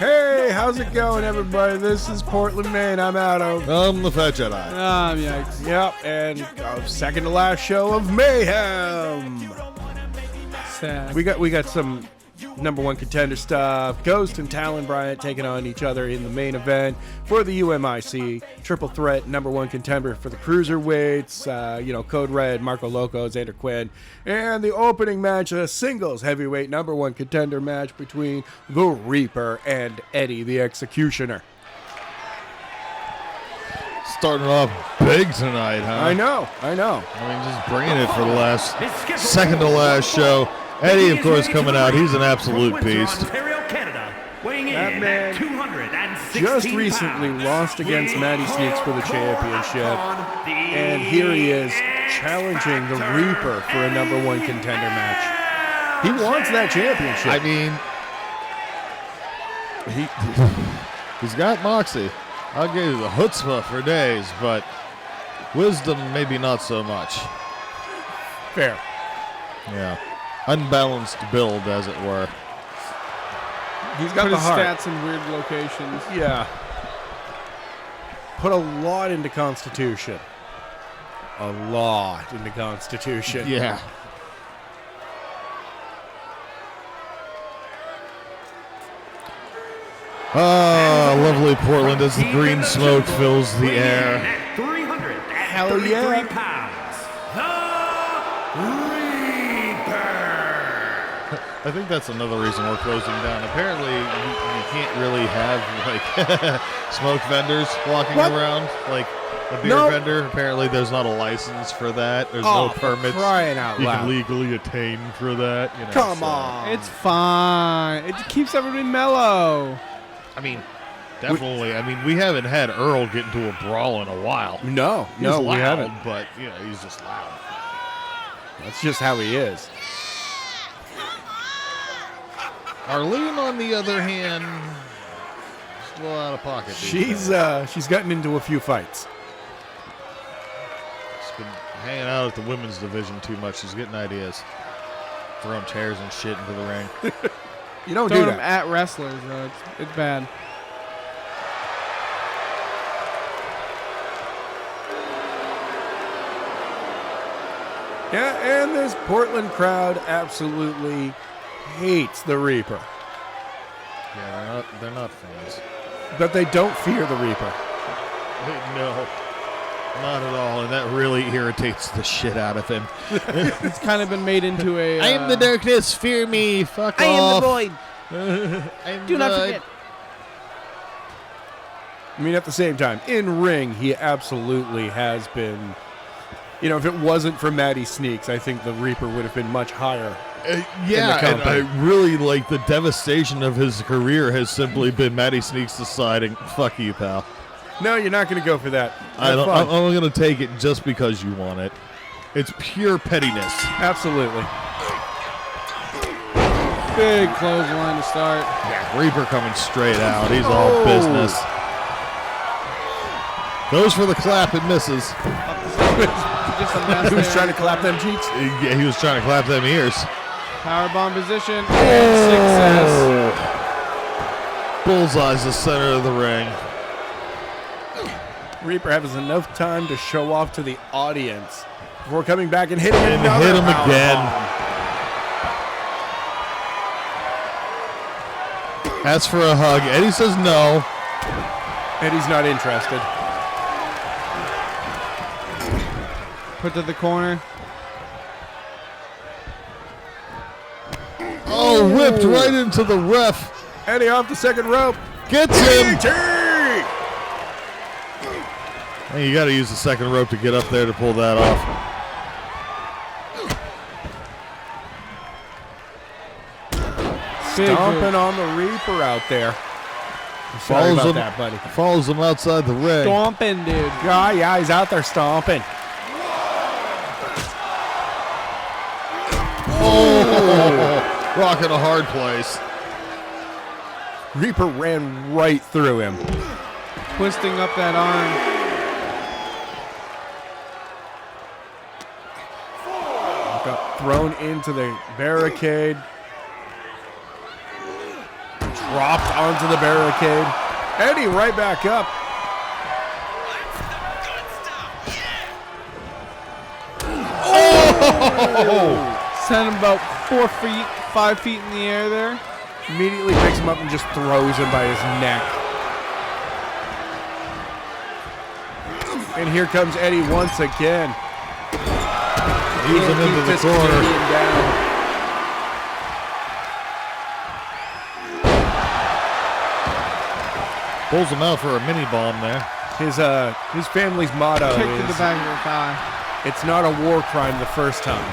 Hey, how's it going, everybody? This is Portland, Maine. I'm Adam. I'm the Fat Jedi. Yikes. Yep, and second to last show of Mayhem. Sad. We got some number one contender stuff. Ghost and Talon Bryant taking on each other in the main event for the U.M.I.C. triple threat number one contender for the cruiserweights. Code Red, Marco Loco, Xander Quinn, and the opening match, a singles heavyweight number one contender match between the Reaper and Eddie the Executioner. Starting off big tonight, huh? I know. I mean, just bringing it for the last second to last show. Eddie, of course, coming out. He's an absolute beast. That man just recently lost against Matty Sneaks for the championship, and here he is challenging the Reaper for a number one contender match. He wants that championship. I mean, he's got moxie. I'll give you the chutzpah for days, but wisdom maybe not so much. Fair. Yeah. Unbalanced build, as it were. He's got Put the his heart. stats in weird locations. Yeah. Put a lot into Constitution. A lot into Constitution. Yeah. Ah, lovely Portland as the green smoke fills the air. Hell yeah. I think that's another reason we're closing down. Apparently, you can't really have like smoke vendors walking around, like a beer vendor. Apparently, there's not a license for that. There's no permits crying out you loud. can legally attain for that. Come on. It's fine. It keeps everybody mellow. I mean, definitely. I mean, we haven't had Earl get into a brawl in a while. No, He's loud, we haven't. But he's just loud. That's just how he is. Arlene, on the other hand, still out of pocket. She's gotten into a few fights. She's been hanging out at the women's division too much. She's getting ideas, throwing chairs and shit into the ring. You don't Throwing do them that. at wrestlers, though. It's bad. Yeah, and this Portland crowd absolutely hates the Reaper. Yeah, they're not fans. But they don't fear the Reaper. No, not at all, and that really irritates the shit out of him. It's kind of been made into a... I am the darkness, fear me, fuck I off. am the void. I'm Do not the- forget. I mean, at the same time, in ring, he absolutely has been... if it wasn't for Matty Sneaks, I think the Reaper would have been much higher. Yeah, and company. I really like the devastation of his career has simply been Matty Sneaks deciding, fuck you, pal. No, you're not going to go for that. I'm Have fun. only going to take it just because you want it. It's pure pettiness. Absolutely. Big clothesline to start. Yeah, Reaper coming straight out. He's all business. Goes for the clap and misses. Just a mess Who's there. trying to clap them cheeks? Yeah, he was trying to clap them ears. Powerbomb position. And success. Bullseye's the center of the ring. Reaper has enough time to show off to the audience before coming back and hitting And another hit him power again. bomb. Asks for a hug. Eddie says no. Eddie's not interested. Put to the corner. Oh, whipped right into the ref. Eddie off the second rope. Gets him. DDT! Hey, you got to use the second rope to get up there to pull that off. Stomping on the Reaper out there. Sorry Follows about him, that, buddy. follows him outside the ring. Stomping, dude. Yeah, he's out there stomping. Oh, rocking a hard place. Reaper ran right through him. Twisting up that arm. Got thrown into the barricade. dropped onto the barricade. Eddie right back up. Oh! Sent him about 4 feet, 5 feet in the air there. Immediately picks him up and just throws him by his neck. And here comes Eddie once again. Use him into the corner. Pulls him out for a mini bomb there. His family's motto Kick is, to the back of the thigh. it's not a war crime the first time.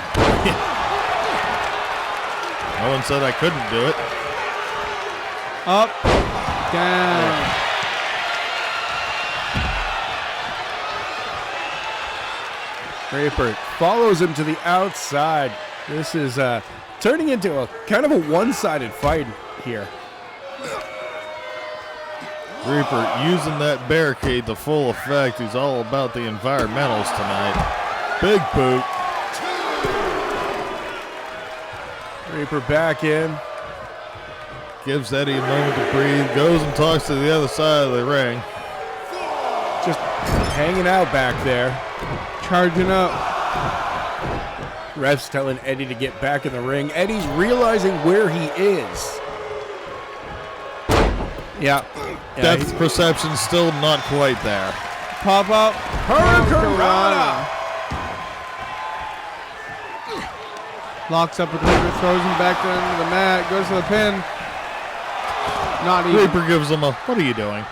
No one said I couldn't do it. Up, down. Reaper follows him to the outside. This is turning into a kind of a one-sided fight here. Reaper using that barricade to full effect. He's all about the environmentals tonight. Big boot. Reaper back in. Gives Eddie a moment to breathe. Goes and talks to the other side of the ring. Just hanging out back there. Charging up. Ref's telling Eddie to get back in the ring. Eddie's realizing where he is. Yeah. Depth perception still not quite there. Pop up. Hurricanrana. Locks up with Reaper, throws him back down to the mat, goes to the pin. Not even. Reaper gives him a, what are you doing?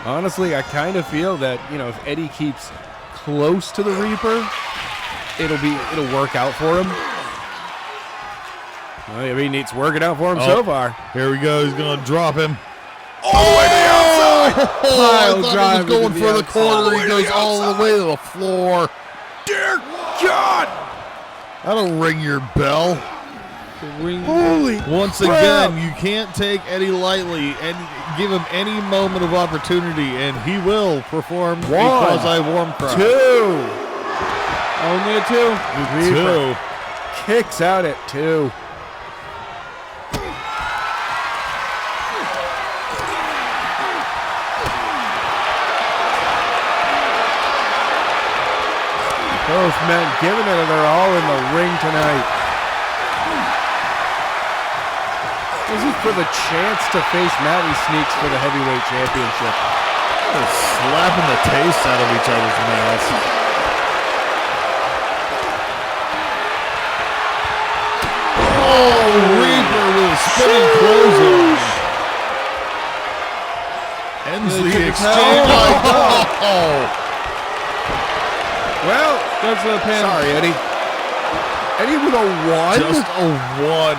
Honestly, I kind of feel that, if Eddie keeps close to the Reaper, it'll work out for him. Well, I mean, it's working out for him so far. Here we go. He's going to drop him. All the way to the outside. I thought drive he was going to the for the outside. corner. He goes all the way to the floor. Dear God. That'll ring your bell. Holy Once crap. again, you can't take Eddie lightly and give him any moment of opportunity, and he will perform a quasi-warm cry. 2. Only a 2. Reaper kicks out at 2. Both men giving it their all in the ring tonight. This is for the chance to face Matty Sneaks for the heavyweight championship. They're slapping the taste out of each other's mouths. Oh, Reaper with a spinning clothesline. Ends the exchange. Oh. Well, Goes to the pin. sorry, Eddie. Eddie with a 1? Just a 1.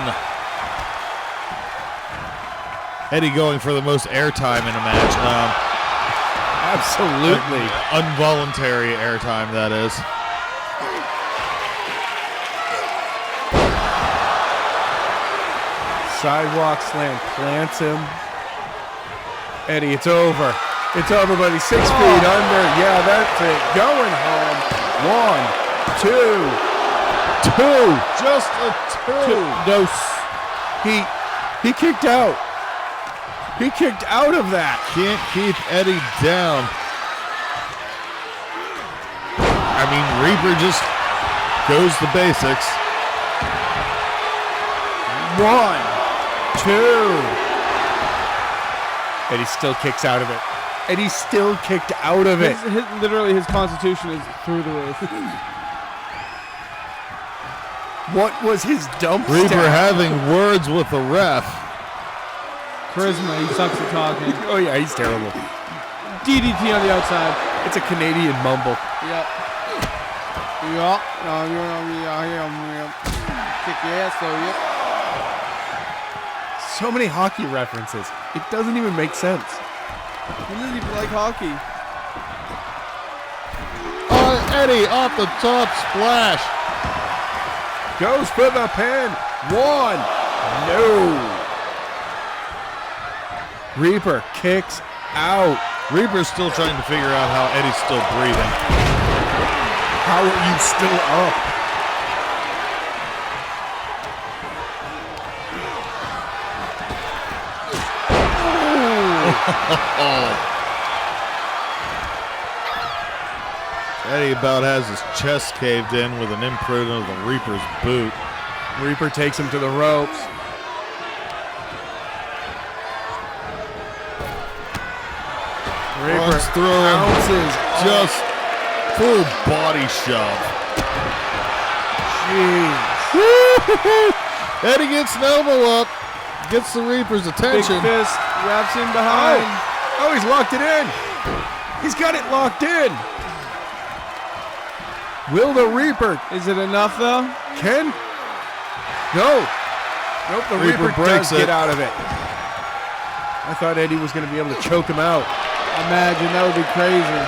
Eddie going for the most airtime in a match. Absolutely. Involuntary airtime, that is. Sidewalk slam plants him. Eddie, it's over. It's over, buddy. 6 feet under. Yeah, that's it. Going home. 1, 2, 2. Just a 2. Dose. He kicked out. He kicked out of that. Can't keep Eddie down. I mean, Reaper just goes the basics. 1, 2. Eddie still kicks out of it. Eddie still kicked out of it. Literally, his constitution is through the roof. What was his dump Reaper stat? having words with the ref. Charisma, he sucks at talking. Oh, yeah, he's terrible. DDT on the outside. It's a Canadian mumble. Yep. Kick your ass, though, yep. So many hockey references. It doesn't even make sense. He doesn't even like hockey. Eddie off the top splash. Goes for the pin. 1. No. Reaper kicks out. Reaper's still trying to figure out how Eddie's still breathing. How are you still up? Eddie about has his chest caved in with an imprint of the Reaper's boot. Reaper takes him to the ropes. Reaper Runs through him. bounces. Just full body shove. Jeez. Eddie gets an elbow up. Gets the Reaper's Big attention. fist wraps him behind. Oh, he's locked it in. He's got it locked in. Will the Reaper Is it enough though? Ken? No. Nope, the Reaper Reaper breaks does get it. out of it. I thought Eddie was going to be able to choke him out. Imagine, that would be crazy.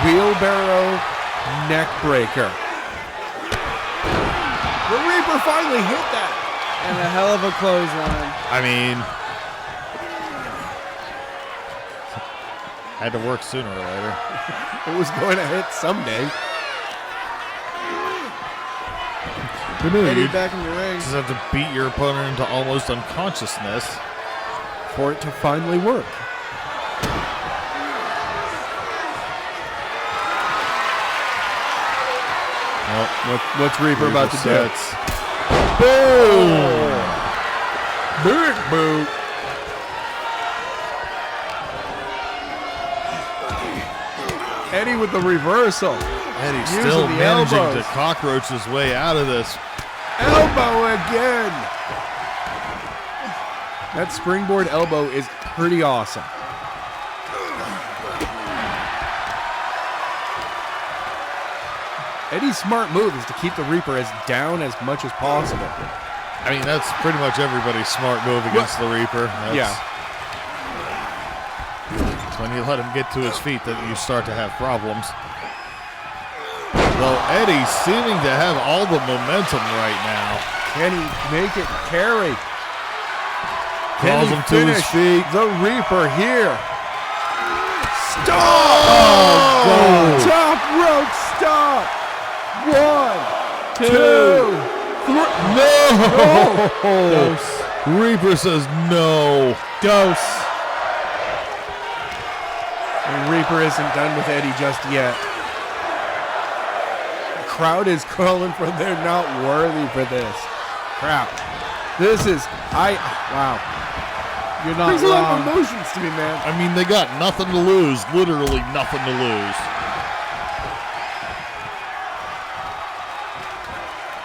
Wheelbarrow neck breaker. The Reaper finally hit that. And a hell of a clothesline. I mean, had to work sooner or later. It was going to hit someday. Eddie You back in the ring. just have to beat your opponent into almost unconsciousness. For it to finally work. What's Reaper about to do? Sets. Boom! Big boot. Eddie with the reversal. Eddie's Using still the managing elbows. to cockroach his way out of this. Elbow again. That springboard elbow is pretty awesome. Eddie's smart move is to keep the Reaper as down as much as possible. I mean, that's pretty much everybody's smart move against the Reaper. Yeah. It's when you let him get to his feet that you start to have problems. Though Eddie seeming to have all the momentum right now. Can he make it carry? Calls Can he him to his finish feet. the Reaper here. Stop! Oh! Top rope stop! 1, 2, 3. No! Dose. Reaper says no. Dose. And Reaper isn't done with Eddie just yet. The crowd is calling for they're not worthy for this. Crap. This is, wow. You're not Brings a lot of wrong. emotions to me, man. I mean, they got nothing to lose. Literally nothing to lose.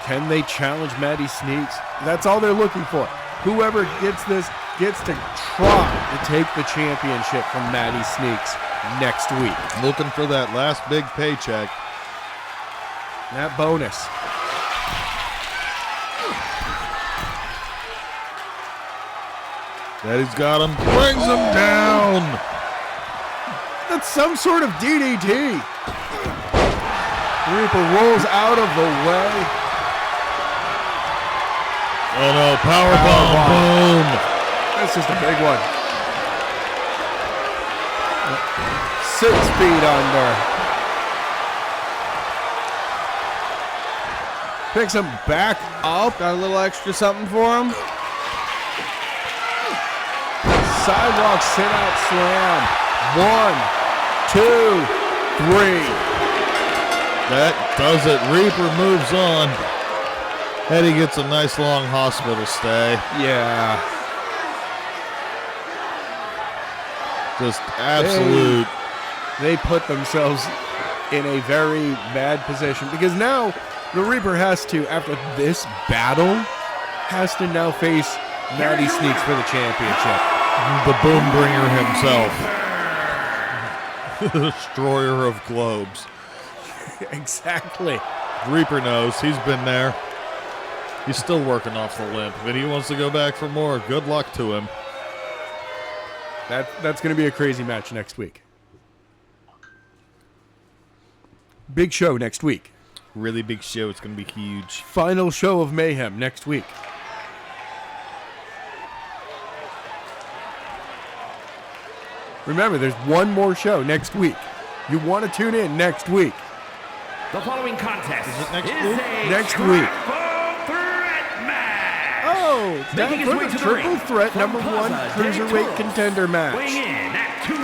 Can they challenge Matty Sneaks? That's all they're looking for. Whoever gets this gets to try to take the championship from Matty Sneaks next week. Looking for that last big paycheck. That bonus. Eddie's got him. Brings him down. That's some sort of DDT. Reaper rolls out of the way. Oh no, powerbomb. Boom. That's just a big one. 6 feet under. Picks him back up. Got a little extra something for him. Sidewalk sit out slam. 1, 2, 3. That does it. Reaper moves on. Eddie gets a nice long hospital stay. Yeah. Just absolute. They put themselves in a very bad position because now the Reaper has to, after this battle, has to now face Matty Sneaks for the championship. The boom bringer himself. The destroyer of globes. Exactly. Reaper knows. He's been there. He's still working off the limp. If he wants to go back for more, good luck to him. That's going to be a crazy match next week. Big show next week. Really big show. It's going to be huge. Final show of Mayhem next week. Remember, there's one more show next week. You want to tune in next week. The following contest Is it next is week? a Next week. triple threat match It's Time Making for his way the to the triple ring threat from number one Plaza cruiserweight de contender match. Weighing in at 202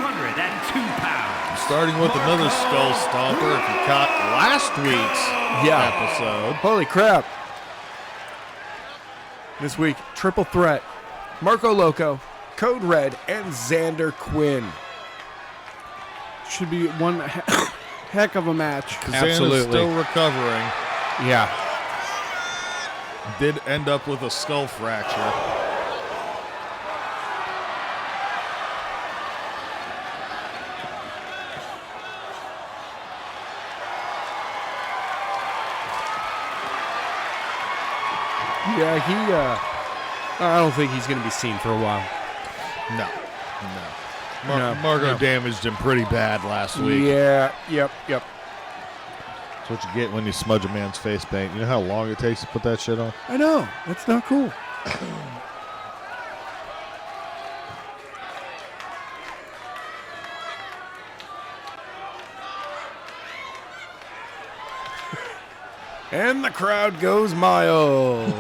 pounds. Starting with another skull stomper if you caught last week's episode. Holy crap. This week, triple threat. Marco Loco, Code Red, and Xander Quinn. Should be one heck of a match. Absolutely. Xander's still recovering. Yeah. Did end up with a skull fracture. Yeah, I don't think he's going to be seen for a while. No. No, Marco no. damaged him pretty bad last week. Yeah, yep. That's what you get when you smudge a man's face paint. You know how long it takes to put that shit on? I know. That's not cool. And the crowd goes mild.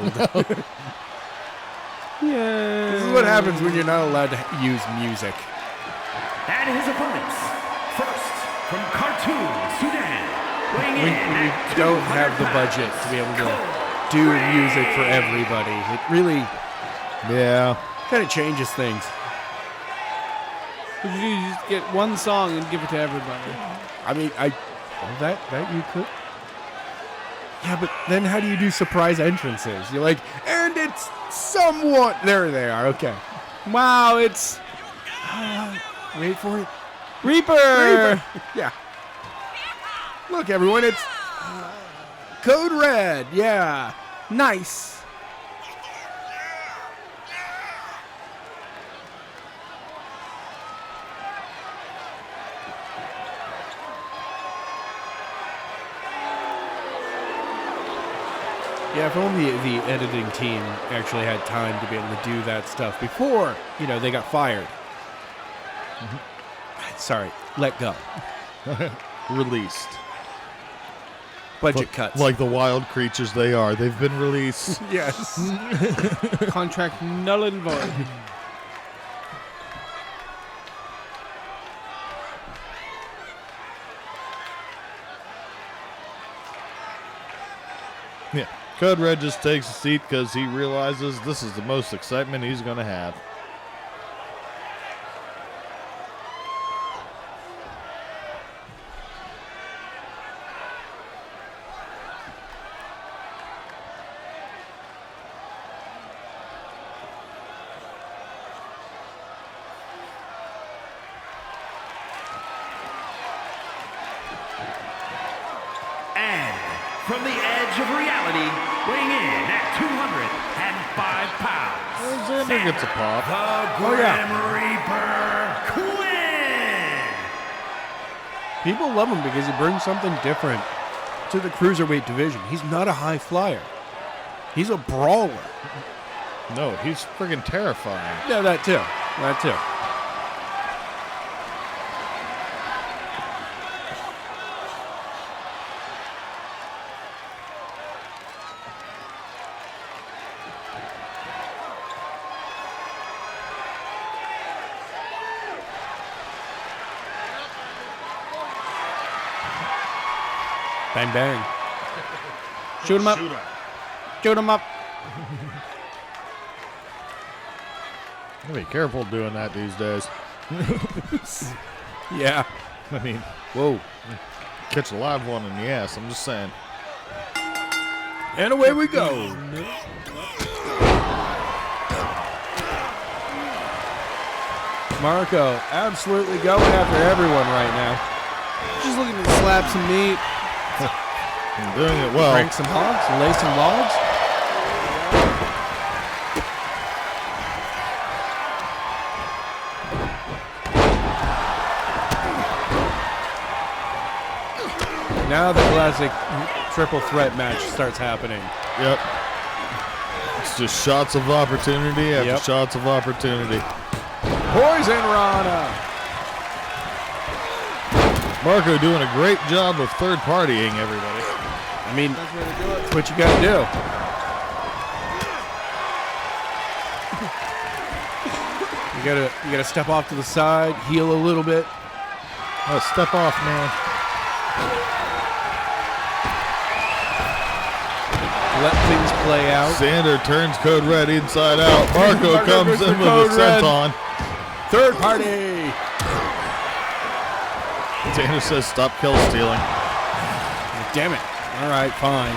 Yeah. This is what happens when you're not allowed to use music. And his opponents. First, from Khartoum, Sudan. Weighing We in at don't have the 200 budget pounds. to be able to do music for everybody. It really Yeah. kind of changes things. What you do, you just get one song and give it to everybody. I mean, that you could. Yeah, but then how do you do surprise entrances? You're like, and it's somewhat. There they are. Okay. Wow, it's Wait for it. Reaper. Yeah. Look, everyone, it's Code Red. Yeah. Nice. Yeah, if only the editing team actually had time to be able to do that stuff before, they got fired. Sorry, let go. Released. Budget cuts. Like the wild creatures they are. They've been released. Yes. Contract null and void. Yeah. Code Red just takes a seat because he realizes this is the most excitement he's going to have. And from the edge of reality, weighing in at 205 pounds. Xander gets a pop. The Oh, yeah. Grim Reaper Quinn. People love him because he brings something different to the cruiserweight division. He's not a high flyer. He's a brawler. No, he's friggin' terrifying. Yeah, that too. That too. Bang, bang. Shoot him up. Shoot him up. Be careful doing that these days. Yeah. I mean, Whoa. catch a live one in the ass. I'm just saying. And away we go. Marco absolutely going after everyone right now. Just looking to slap some meat. I'm doing it well. Crank some hogs, lay some logs. Now the classic triple threat match starts happening. Yep. It's just shots of opportunity after Yep. shots of opportunity. Poison Rana. Marco doing a great job of third partying everybody. I mean, That's where they do it. that's what you got to do. You gotta step off to the side, heal a little bit. Oh, step off, man. Let things play out. Xander turns Code Red inside out. Marco comes in with a senton. Third party. Xander says stop kill stealing. Damn it. All right, fine.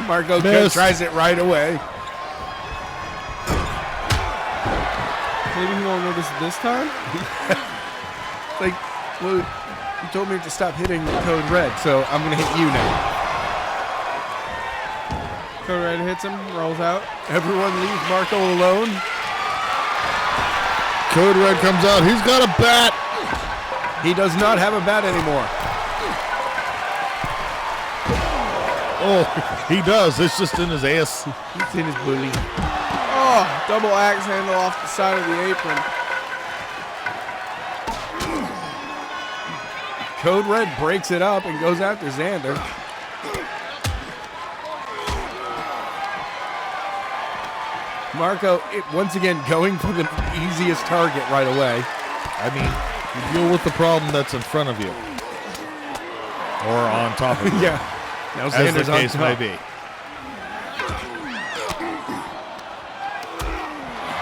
Marco tries it right away. Maybe he won't notice it this time? Like, well, you told me to stop hitting Code Red, so I'm going to hit you now. Code Red hits him, rolls out. Everyone leave Marco alone. Code Red comes out. He's got a bat. He does not have a bat anymore. Oh, he does. It's just in his ass. It's in his booty. Oh, double axe handle off the side of the apron. Code Red breaks it up and goes after Xander. Marco, once again, going for the easiest target right away. I mean, you deal with the problem that's in front of you. Or on top of you. Yeah. Now As Xander's the on case top. may be.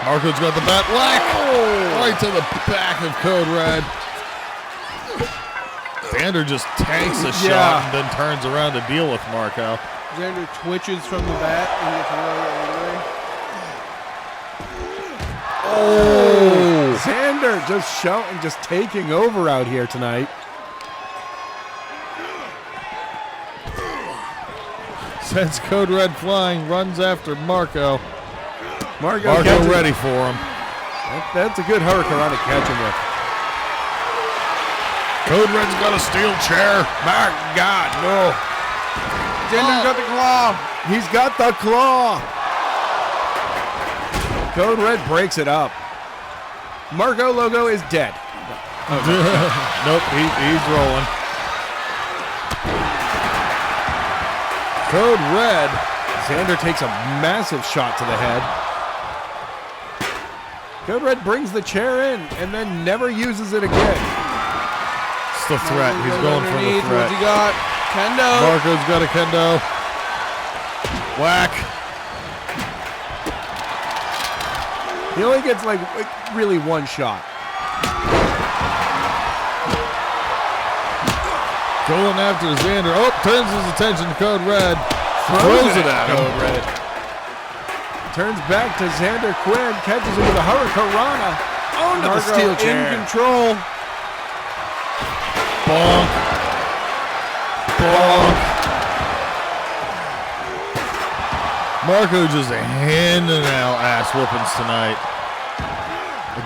Marco's got the bat. Whack! Oh. Right to the back of Code Red. Xander just tanks a shot and then turns around to deal with Marco. Xander twitches from the bat and gets really angry. Oh! Xander just shouting, just taking over out here tonight. Sends Code Red flying, runs after Marco. Marco ready for him. That's a good hurricane to catch him with. Code Red's got a steel chair. My God, no. Xander's got the claw. He's got the claw. Code Red breaks it up. Marco Logo is dead. Nope, he's rolling. Code Red. Xander takes a massive shot to the head. Code Red brings the chair in and then never uses it again. It's the threat. He's going for the threat. What's he got? Kendo. Marco's got a kendo. Whack. He only gets like really one shot. Going after Xander. Oh, turns his attention to Code Red. Throws it at him. Code Red. Turns back to Xander Quinn. Catches him with a hurricanrana. Onto the steel chair. In control. Bonk. Bonk. Marco just handing out ass whoopings tonight.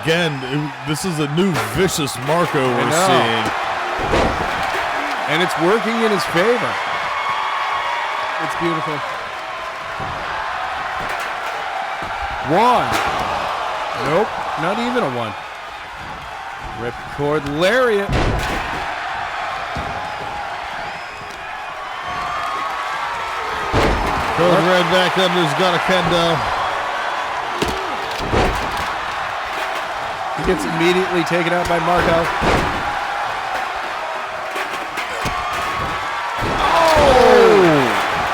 Again, this is a new vicious Marco we're seeing. And it's working in his favor. It's beautiful. One. Nope, not even a one. Ripcord lariat. Code Red back under's got a kendo. He gets immediately taken out by Marco.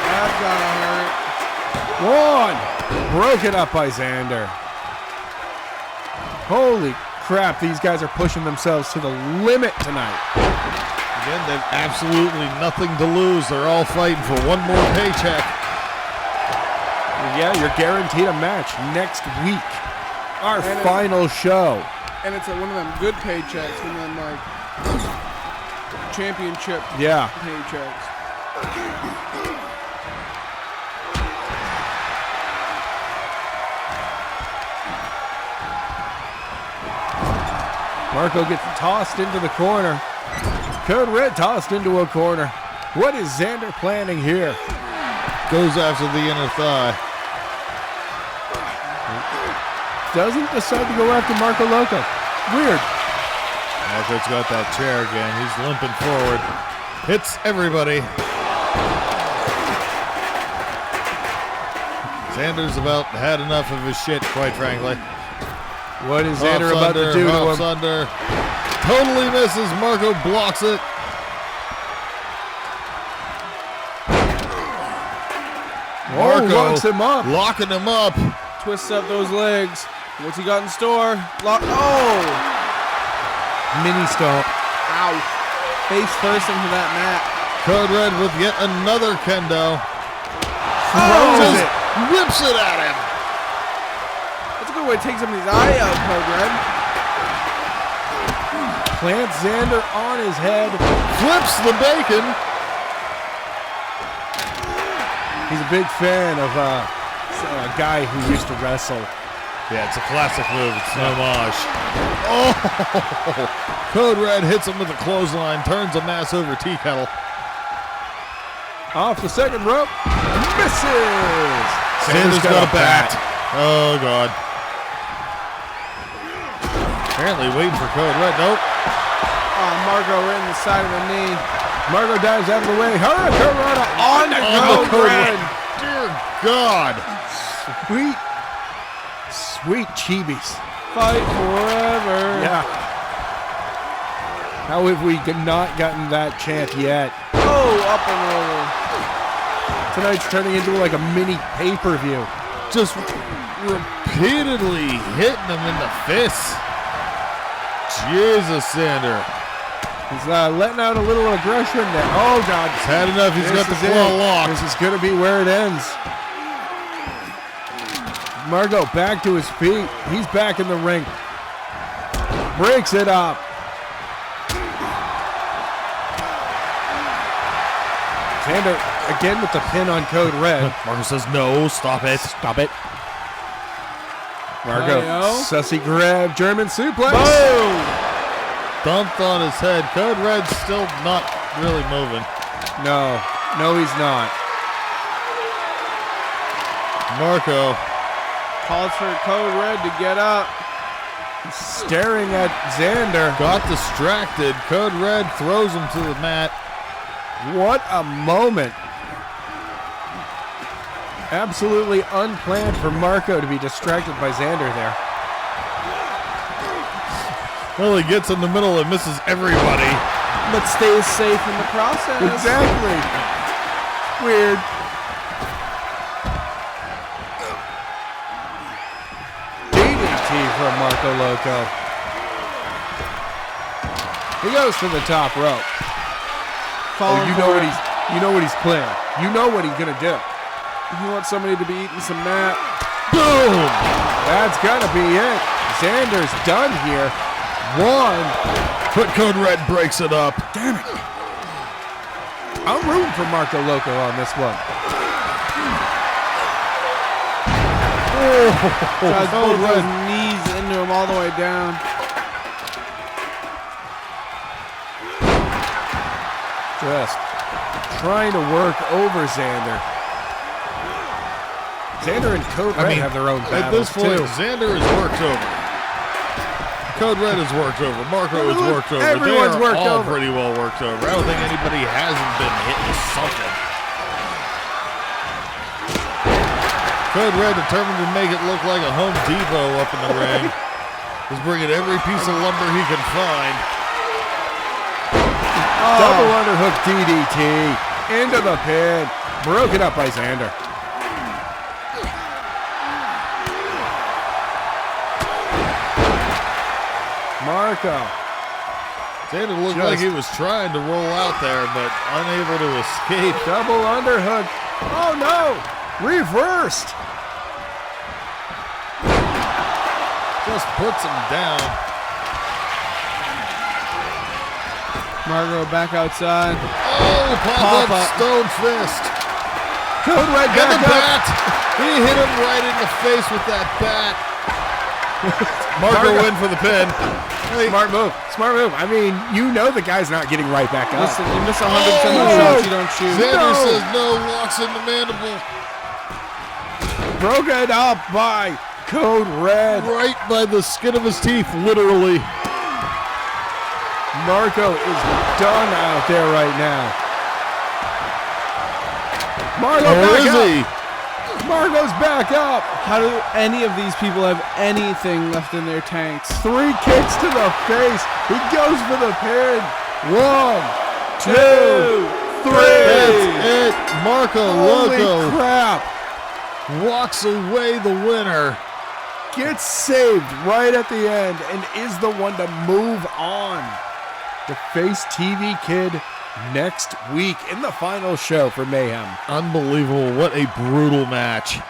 That's gotta hurt. One. Broken up by Xander. Holy crap, these guys are pushing themselves to the limit tonight. Again, they've absolutely nothing to lose. They're all fighting for one more paycheck. Yeah, you're guaranteed a match next week. Our final show. And it's one of them good paychecks, one of them like championship paychecks. Marco gets tossed into the corner. Code Red tossed into a corner. What is Xander planning here? Goes after the inner thigh. Doesn't decide to go after Marco Loco. Weird. Marco's got that chair again. He's limping forward. Hits everybody. Xander's about had enough of his shit, quite frankly. What is Xander about to do to him? Under. Totally misses. Marco blocks it. Marco locks him up. Locking him up. Twists up those legs. What's he got in store? Oh! Mini stomp. Ow. Face first into that mat. Code Red with yet another kendo. Throws it. Whips it at him. That's a good way to take somebody's eye out, Code Red. Plants Xander on his head. Flips the bacon. He's a big fan of a guy who used to wrestle. Yeah, it's a classic move. It's an homage. Oh! Code Red hits him with a clothesline, turns a mass over tea kettle. Off the second rope. Misses! Xander's got a bat. Oh, God. Apparently waiting for Code Red. Nope. Oh, Marco right in the side of the knee. Marco dives out of the way. Hurricane on the Code Red. Dear God. Sweet chibis. Fight forever. Yeah. How have we not gotten that chant yet? Oh, up and over. Tonight's turning into like a mini pay-per-view. Just repeatedly hitting him in the fists. Jesus, Xander. He's letting out a little aggression there. Oh, God. He's had enough. He's got the This is claw it. locked. This is going to be where it ends. Margo back to his feet. He's back in the ring. Breaks it up. Xander again with the pin on Code Red. Marco says, no, stop it. Stop it. Margo, Hi-yo. sussy grab, German suplex. Boom! Dumped on his head. Code Red's still not really moving. No, he's not. Marco Calls for Code Red to get up. Staring at Xander. got distracted. Code Red throws him to the mat. What a moment. Absolutely unplanned for Marco to be distracted by Xander there. Well, he gets in the middle and misses everybody. But stays safe in the process. Exactly. Weird. DDT from Marco Loco. He goes to the top rope. Falling You know what he's planning. You know what he's gonna do. He wants somebody to be eating some mat. Boom! That's gotta be it. Xander's done here. One. But Code Red breaks it up. Damn it. I'm rooting for Marco Loco on this one. Tries Code both those Red. knees into him all the way down. Just trying to work over Xander. Xander and Code Red have their own at battles this point, too. Xander is worked over. Code Red is worked over. Marco is worked over. Everyone's they are worked all over. pretty well worked over. I don't think anybody hasn't been hit with something. Code Red determined to make it look like a Home Depot up in the ring. He's bringing every piece of lumber he can find. Double underhook DDT into the pin. Broken up by Xander. Marco. Xander looked like he was trying to roll out there, but unable to escape. Double underhook. Oh no! Reversed. Just puts him down. Margo back outside. Oh, pop-up stone fist. Code Red And back the up. bat. He hit him right in the face with that bat. Marco win for the pin. Smart move. Smart move. I mean, you know the guy's not getting right back up. Listen, you miss 100% of the shots you don't shoot. Xander No. says no, locks in the mandible. Broken up by Code Red. Right by the skin of his teeth, literally. Marco is done out there right now. Marco Or back is up. he? Margo's back up. How do any of these people have anything left in their tanks? 3 kicks to the face. He goes for the pin. 1, 2, 3. That's it. Marco Holy Loco crap. walks away the winner. Gets saved right at the end and is the one to move on to face TV Kid next week in the final show for Mayhem. Unbelievable. What a brutal match.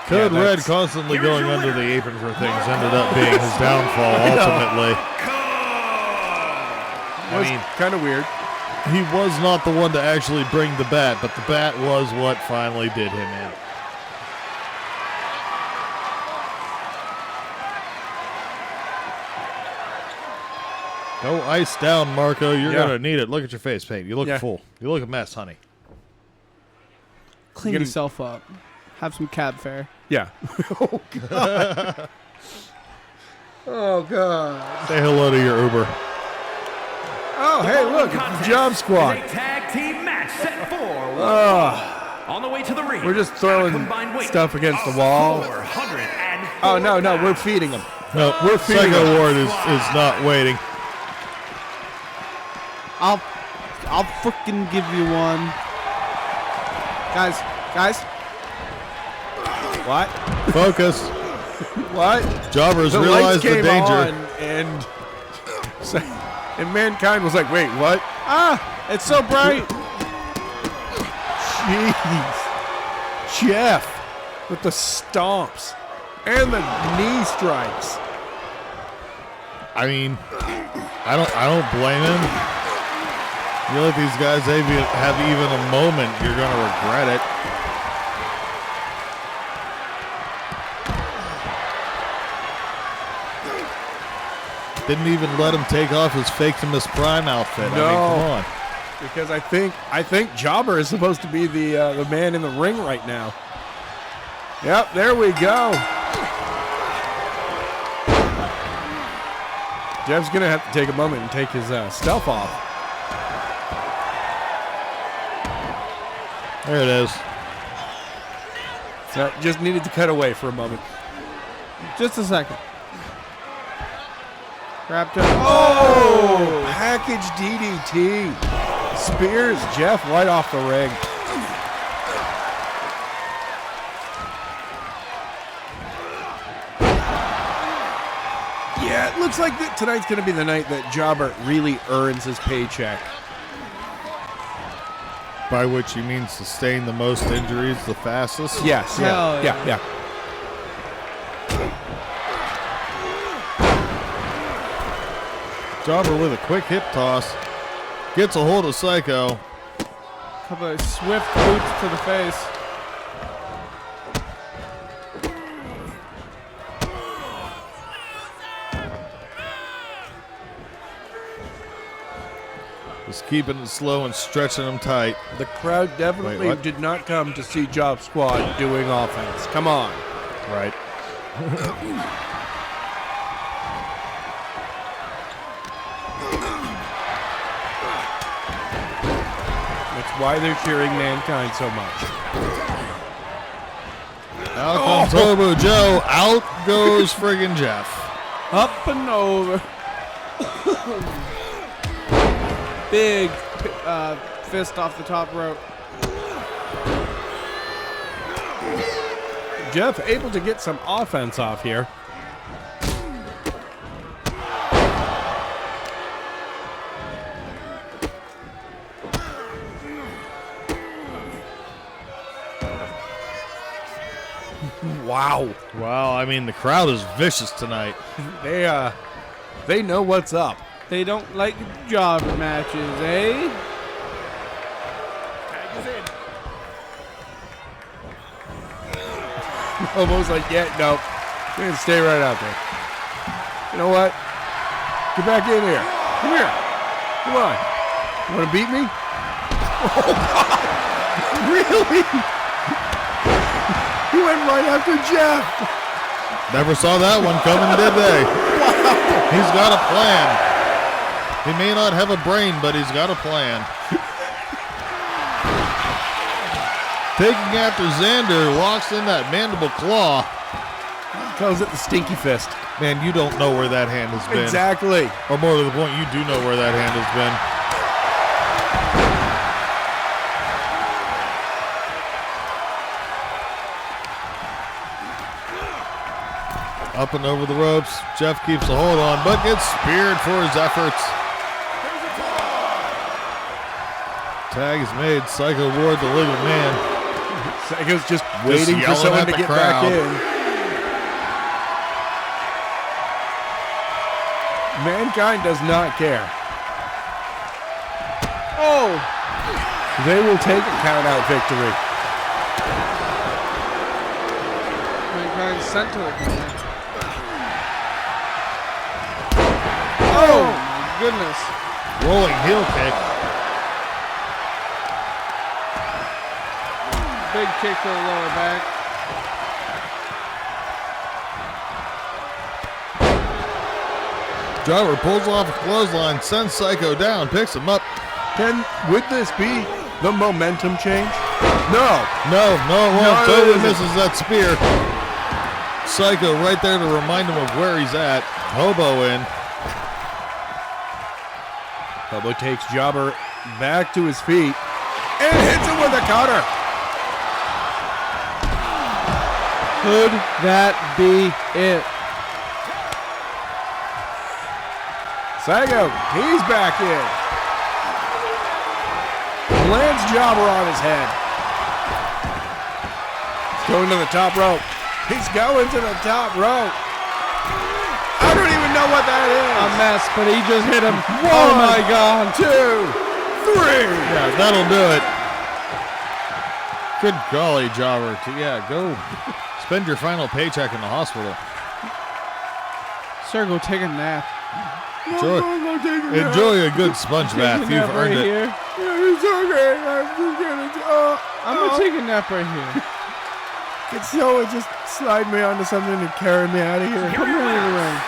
Code Red constantly going under the apron for things ended up being his downfall ultimately. Was kind of weird. He was not the one to actually bring the bat, but the bat was what finally did him in. Go ice down, Marco. You're going to need it. Look at your face paint. You look full. You look a mess, honey. Clean yourself up. Have some cab fare. Yeah. Oh, God. Oh, God. Say hello to your Uber. Oh, hey, look. It's the Job Squad. A tag team match set for on the way to the ring. We're just throwing stuff against the wall. Oh, no, we're feeding them. No, we're feeding Psycho them. Ward is not waiting. I'll freaking give you one. Guys. What? Focus. What? Jobbers The realized lights the came danger. on and Mankind was like, wait, what? It's so bright. Jeez. Jeff with the stomps and the knee strikes. I mean, I don't blame him. You let these guys have even a moment, you're going to regret it. Didn't even let him take off his Faketimus Prime outfit. No. I mean, come on. Because I think Jobber is supposed to be the man in the ring right now. Yep, there we go. Jeff's gonna have to take a moment and take his stuff off. There it is. So just needed to cut away for a moment. Just a second. Wrapped up. Oh! Package DDT. Spears Jeff right off the ring. Yeah, it looks like that tonight's going to be the night that Jobber really earns his paycheck. By which you mean sustain the most injuries the fastest? Yes. Hell Yeah. yeah. Jobber with a quick hip toss. Gets a hold of Psycho. Couple of swift boots to the face. Just keeping it slow and stretching them tight. The crowd definitely Wait, what? did not come to see Job Squad doing offense. Come on. Right. That's why they're cheering Mankind so much. Out comes Turbo Joe. Out goes friggin' Jeff. Up and over. Big fist off the top rope. Jeff able to get some offense off here. Wow. Wow, I mean, the crowd is vicious tonight. They know what's up. They don't like jobber matches, eh? Almost like, yeah, no. You're going to stay right out there. You know what? Get back in here. Come here. Come on. You want to beat me? Oh, God. Really? He went right after Jeff. Never saw that one coming, did they? Wow. He's got a plan. He may not have a brain, but he's got a plan. Taking after Xander, locks in that mandible claw. Calls it the stinky fist. Man, you don't know where that hand has been. Exactly. Or more to the point, you do know where that hand has been. Up and over the ropes. Jeff keeps a hold on, but gets speared for his efforts. Tag is made. Psycho Ward, the living man. Psycho's just waiting for someone to get back in. Mankind does not care. Oh! They will take a count-out victory. Mankind sent to the corner. Oh, my goodness. Rolling heel kick. Big kick to the lower back. Driver pulls off a clothesline, sends Psycho down, picks him up. Would this be the momentum change? No. No, No, totally it isn't. misses that spear. Psycho right there to remind him of where he's at. Hobo in. Hobo takes Jobber back to his feet and hits him with a cutter. Could that be it? Psycho, he's back in. Lands Jobber on his head. He's going to the top rope. He's going to the top rope. I don't even know what that is. A mess, but he just hit him. Oh my God. 2, 3. Yeah, that'll do it. Good golly, Jobber. Yeah, go spend your final paycheck in the hospital. Sir, go take a nap. Enjoy a good sponge bath. You've earned it. Here. It's okay. I'm just gonna. I'm going to take a nap right here. Can someone just slide me onto something and carry me out of here? Put me under the ring.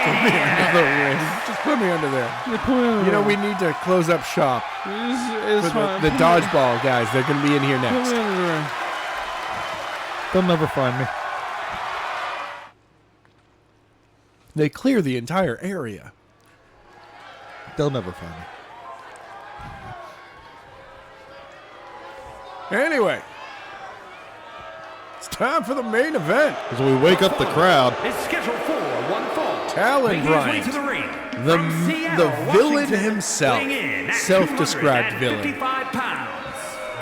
Put me under the ring. Just put me under there. Yeah, put me under the You know, we ring. need to close up shop It's for fine. the dodgeball guys. They're going to be in here Put next. me under the ring. They'll never find me. They clear the entire area. They'll never find me. Anyway, it's time for the main event. As we wake up the crowd. Is scheduled for one fall. Talon Making his way Bryant, to the ring. the From Seattle, villain Washington, himself, weighing in at self-described villain. 255 pounds.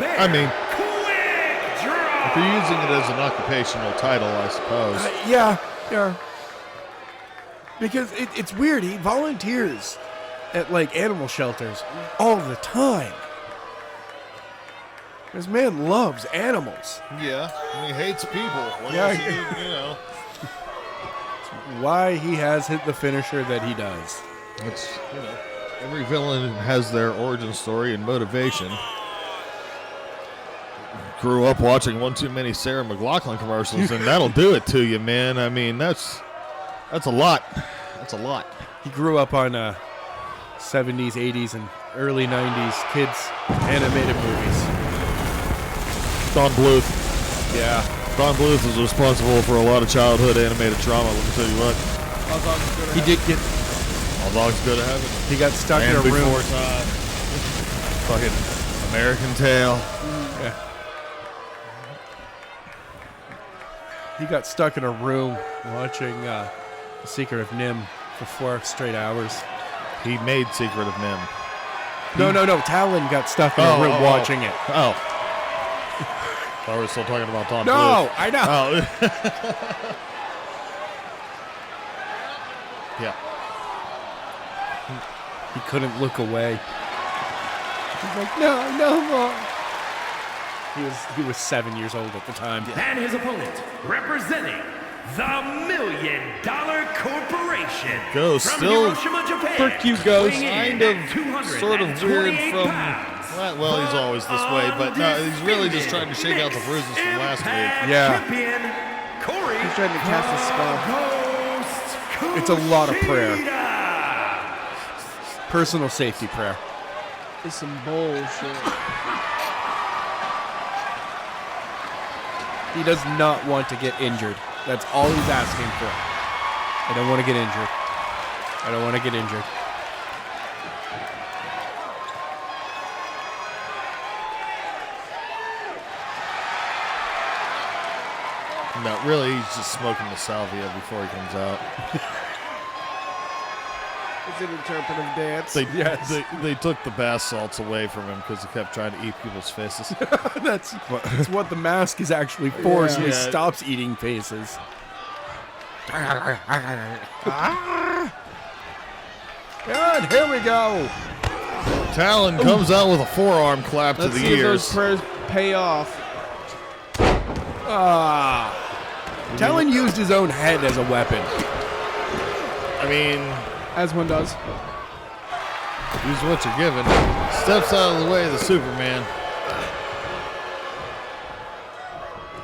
I mean, Quick draw. if you're using it as an occupational title, I suppose. Yeah. Because it's weird. He volunteers at like animal shelters all the time. This man loves animals. Yeah, and he hates people. What Yeah, else he, you know. Why he has hit the finisher that he does. It's, you know, every villain has their origin story and motivation. Grew up watching one too many Sarah McLachlan commercials, and that'll do it to you, man. I mean, that's a lot. That's a lot. He grew up on 70s, 80s, and early 90s kids animated movies. Don Bluth. Yeah. Don Bluth is responsible for a lot of childhood animated trauma, let me tell you what. He did get. All dogs go to heaven. He got stuck in And a room. Before time. Fucking American Tail. Yeah. He got stuck in a room watching The Secret of Nim for 4 straight hours. He made Secret of Nim. No. Talon got stuck in a room watching it. Oh. I was still talking about Don No, Bluth. I know. Oh. Yeah. He couldn't look away. He's like, no more. He was 7 years old at the time. And his opponent, representing the $1 Million Corporation. Ghost from still- Hiroshima, Japan. Frick you, Ghost. Weighing in Kind of, at sort of weird 228 from... pounds. Well, he's always this way, but no, he's really just trying to shake out the bruises from last week. Yeah. Champion, Corey He's trying to cast a spell. Ghost It's a lot of prayer. Kushida. Personal safety prayer. It's some bullshit. He does not want to get injured. That's all he's asking for. I don't want to get injured. I don't want to get injured. No, really, he's just smoking the salvia before he comes out. It's an interpretive dance. They took the bath salts away from him because he kept trying to eat people's faces. That's what the mask is actually for, so he Yeah. stops eating faces. And here we go. Talon comes out with a forearm clap Let's to the see if those ears. prayers pay off. Talon used his own head as a weapon. I mean, As one does. use what you're given. Steps out of the way of the Superman.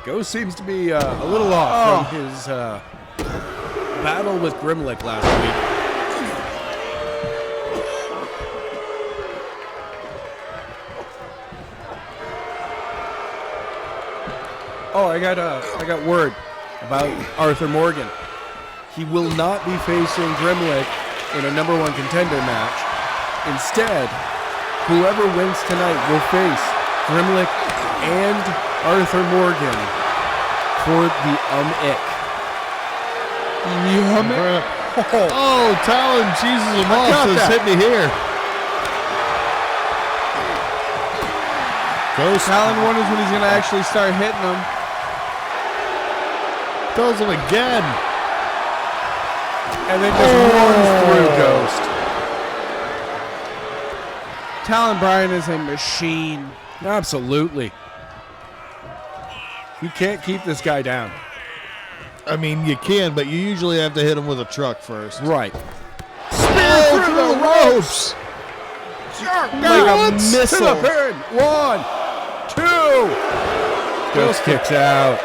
Ghost seems to be a little off from his battle with Grimlick last week. Oh, I got word about Arthur Morgan. He will not be facing Grimlick in a #1 contender match. Instead, whoever wins tonight will face Grimlick and Arthur Morgan for the U.M.I.C. Oh, Talon cheeses him I off, got says that. hit me here. Ghost Talon wonders when he's going to actually start hitting them. tells him again. And then just runs through Ghost. Talon Bryant is a machine. Absolutely. You can't keep this guy down. I mean, you can, but you usually have to hit him with a truck first. Right. Oh, through the ropes. Like a missile. To the pin. 1, 2. Ghost kicks out.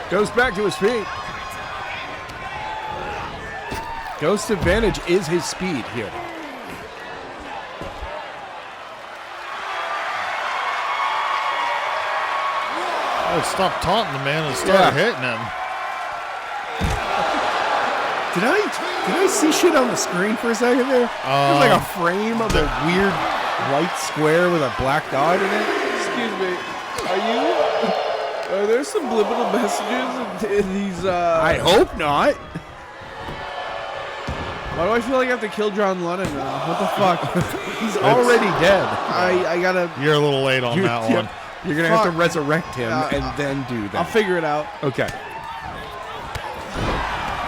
Goes back to his feet. Ghost's advantage is his speed here. Oh, stop taunting the man and start hitting him. Did I see shit on the screen for a second there? There's like a frame of a weird white square with a black dot in it. Excuse me. Are there subliminal messages in these? I hope not. Why do I feel like I have to kill John Lennon now? What the fuck? He's already dead. I gotta. You're a little late on that one. You're going to have to Fuck. resurrect him and then do that. I'll figure it out. Okay.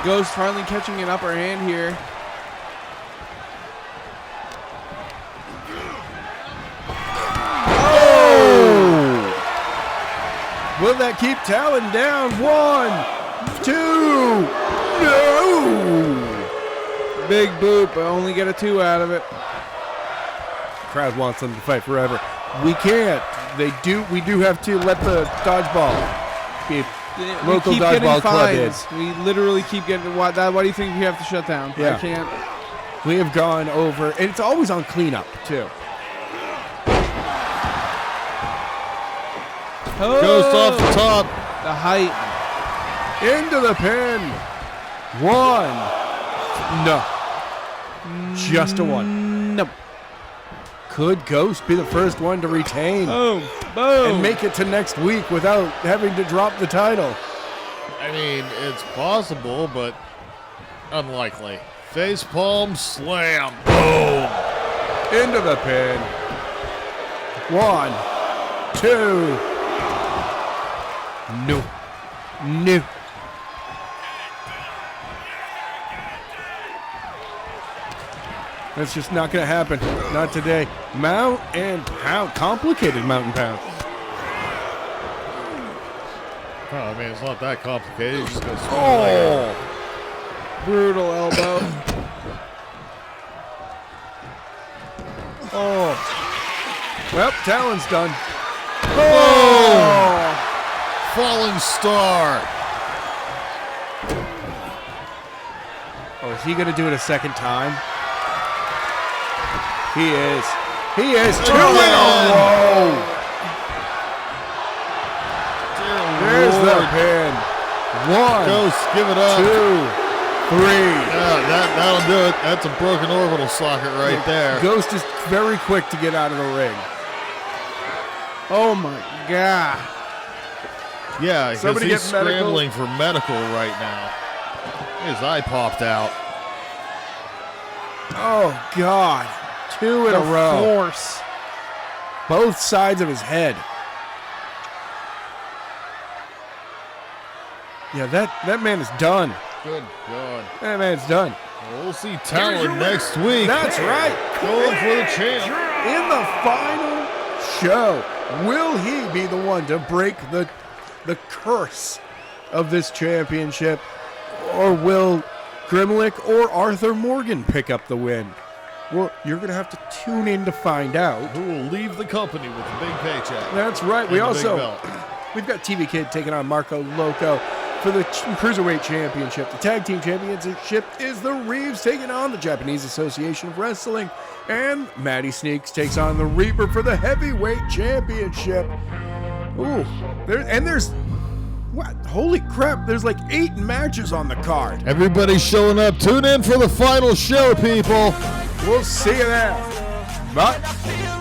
Ghost finally catching an upper hand here. Oh! Will that keep Talon down? 1, 2. No! Big boot, but only get a 2 out of it. Crowd wants them to fight forever. We can't. We do have to let the dodgeball be local we keep getting dodgeball club in. fines. We literally keep getting. Why do you think we have to shut down? Yeah. I can't. We have gone over, and it's always on cleanup too. Oh, Ghost off the top. the height. Into the pin. 1. No. Just a 1. Nope. Could Ghost be the first one to retain Boom. Boom. and make it to next week without having to drop the title? I mean, it's possible, but unlikely. Face palm slam. Boom. Into the pin. 1, 2. No. No. That's just not going to happen. Not today. Mount and pound. Complicated mountain pound. Oh, I mean, it's not that complicated. You just go swing Oh. Brutal elbow. Oh. Well, Talon's done. Oh! Falling star. Oh, is he going to do it a second time? He is. He is. 2 in a row. Dear There board. pin. 1, Ghost, give it up. 2, 3. Yeah, that'll do it. That's a broken orbital socket right there. Ghost is very quick to get out of the ring. Oh my God. Yeah, because Somebody he's get medical. scrambling for medical right now. His eye popped out. Oh, God. 2 in a row. Force. Both sides of his head. Yeah, that man is done. Good God. That man's done. We'll see Talon next week. That's right. Going for the champ. In the final show, will he be the one to break the curse of this championship? Or will Grimlick or Arthur Morgan pick up the win? Well, you're going to have to tune in to find out. Who will leave the company with a big paycheck? That's right. And We a big also, belt. we've got TV Kid taking on Marco Loco for the Cruiserweight Championship. The Tag Team Championship is the Reeves taking on the Japanese Association of Wrestling. And Matty Sneaks takes on the Reaper for the Heavyweight Championship. Ooh. There's, what? Holy crap. There's like 8 matches on the card. Everybody's showing up. Tune in for the final show, people. We'll see you there. Bye.